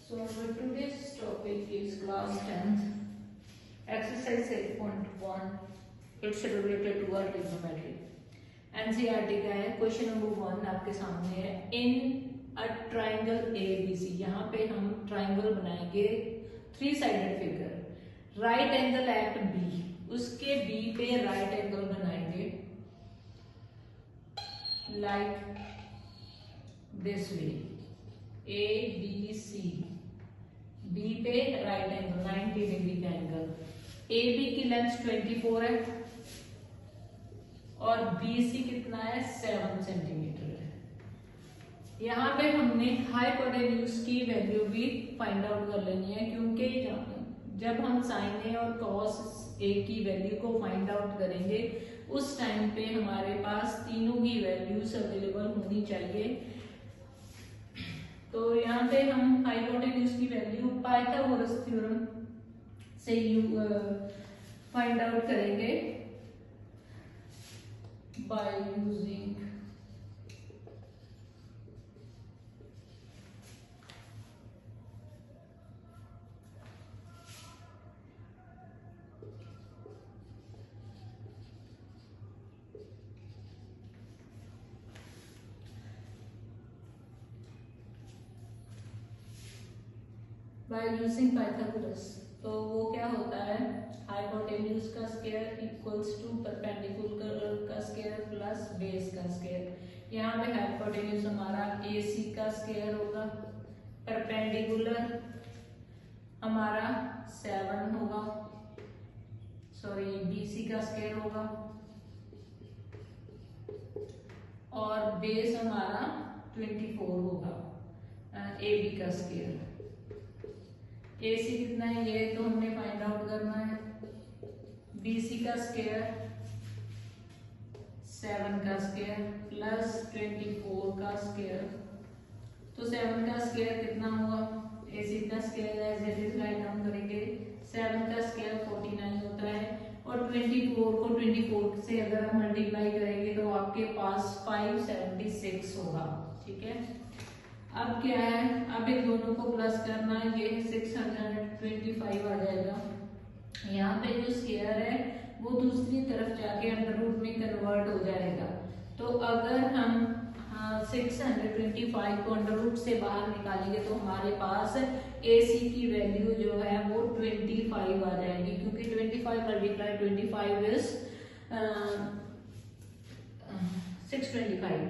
So our today's topic is class 10th, exercise 8.1. It's related to our trigonometry. NCERT का है. Question number 1 आपके सामने है. इन a triangle ABC, यहाँ पे हम ट्राइंगल बनाएंगे 3 sided figure. Right angle at B, उसके B पे राइट एंगल बनाएंगे like this way. ABC, B पे राइट एंगल 90 डिग्री का एंगल. AB की लेंथ 24 है और BC कितना है 7 सेंटीमीटर है. यहाँ पे हमने हाइपोटेन्यूज की वैल्यू भी फाइंड आउट कर लेनी है, क्योंकि जब हम साइन ए और कॉस ए की वैल्यू को फाइंड आउट करेंगे उस टाइम पे हमारे पास तीनों की वैल्यूज अवेलेबल होनी चाहिए. तो यहाँ पे हम हाइपोटेन्यूज की वैल्यू पाइथागोरस थ्योरम से फाइंड आउट करेंगे by using पाइथागोरस. तो वो क्या होता है, हाइपोटेन्यूज का स्क्वायर इक्वल्स टू परपेंडिकुलर का स्क्वायर प्लस बेस का स्क्वायर. यहाँ पे हाइपोटेन्यूज हमारा AC का स्क्वायर होगा, परपेंडिकुलर हमारा 7 होगा, सॉरी BC का स्क्वायर होगा, और बेस हमारा 24 होगा, AB का स्क्वायर. AC कितना है ये तो हमने फाइंड आउट करना है. BC का स्क्वायर 7 का स्क्वायर प्लस 24 का स्क्वायर. तो 7 का स्क्वायर कितना होगा, AC का square as it is write down करेंगे. 7 का स्क्वायर 49 होता है और 24 को 24 से अगर हम मल्टीप्लाई करेंगे तो आपके पास 576 होगा. ठीक है. अब क्या है, अब इन दोनों को प्लस करना है, ये 625 आ जाएगा. यहाँ पे जो स्क्वायर है वो दूसरी तरफ जाके अंडर रूट में कन्वर्ट हो जाएगा. तो अगर हम 625 को अंडर रूट से बाहर निकालेंगे तो हमारे पास AC की वैल्यू जो है वो 25 आ जाएगी, क्योंकि 25 मल्टीप्लाई 25 इज 625.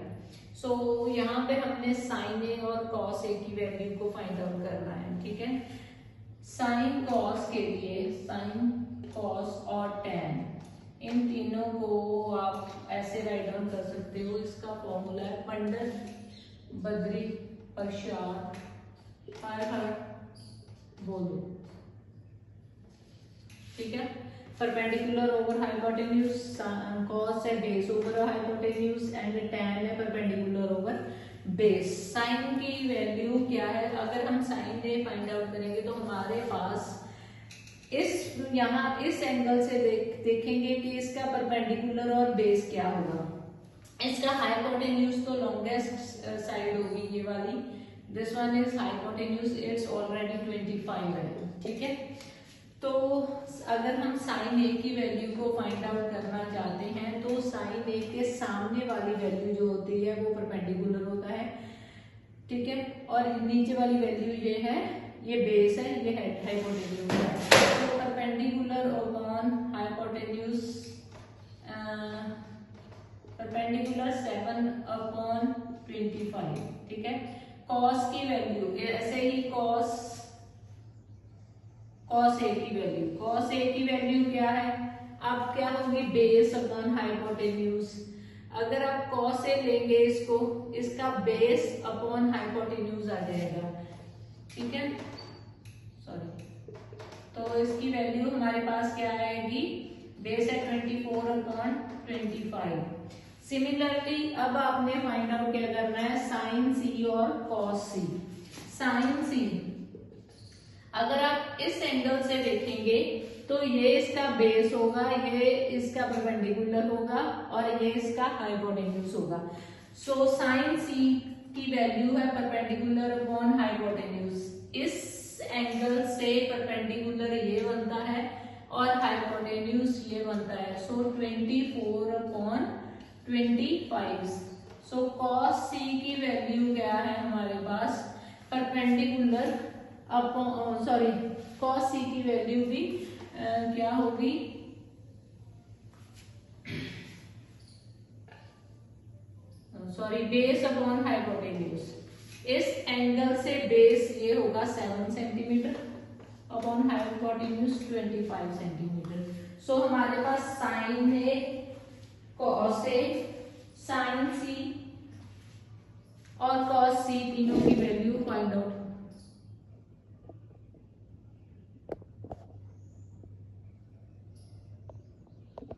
सो यहाँ पे हमने साइन ए और कॉस ए की वैल्यू को फाइंड आउट करना है. ठीक है. साइन कॉस के लिए साइन कॉस और tan, इन तीनों को आप ऐसे राइट डाउन कर सकते हो. इसका फॉर्मूला है पंडित बद्री प्रसाद हर बोलो. ठीक है. परपेंडिकुलर ओवर हाइपोटेन्यूज, कॉस है base over hypotenuse and tan है परपेंडिकुलर ओवर बेस. साइन की वैल्यू क्या है, अगर हम साइन ए फाइंड आउट करेंगे तो हमारे पास यहाँ इस एंगल से देखेंगे कि इसका परपेंडिकुलर और बेस क्या होगा. इसका हाइपोटेन्यूज तो लॉन्गेस्ट साइड होगी ये वाली. This one is hypotenuse, it's already 25 है. ठीक है. तो अगर हम साइन ए की वैल्यू को फाइंड आउट करना चाहते हैं तो साइन ए के सामने वाली वैल्यू जो होती है वो परपेंडिकुलर होता है. ठीक है. और नीचे वाली वैल्यू ये है, ये बेस है, ये हाइपोटेन्यूज है. तो perpendicular upon hypotenuse, perpendicular 7 upon 25. ठीक है. कॉस की वैल्यू ऐसे ही कॉस ए की वैल्यू, कॉस ए की वैल्यू क्या है, अब क्या होगी बेस अपॉन हाइपोटेन्यूज. अगर आप कॉस ए लेंगे इसको, इसका बेस अपॉन हाइपोटेन्यूज आ जाएगा. ठीक है. सॉरी, तो इसकी वैल्यू हमारे पास क्या आएगी, बेस है 24 अपॉन 25. सिमिलरली अब आपने फाइंड आउट क्या करना है, साइन सी और कॉस सी. साइन सी अगर आप इस एंगल से देखेंगे तो ये इसका बेस होगा, ये इसका परपेंडिकुलर होगा और ये इसका हाइपोटेन्यूज होगा. सो साइन सी की वैल्यू है परपेंडिकुलर अपॉन हाइपोटेन्यूज. इस एंगल से परपेंडिकुलर ये बनता है और हाइपोटेन्यूज ये बनता है। सो 24/25। सो cos c की वैल्यू क्या है हमारे पास, perpendicular upon sorry cos c की वैल्यू भी क्या होगी, सॉरी बेस अपॉन हाइपोटेन्यूज। इस एंगल से बेस ये होगा 7 centimetre upon hypotenuse 25 centimetre. So हमारे पास sine A, cos A, sine C और कॉस सी तीनों की वैल्यू फाइंड आउट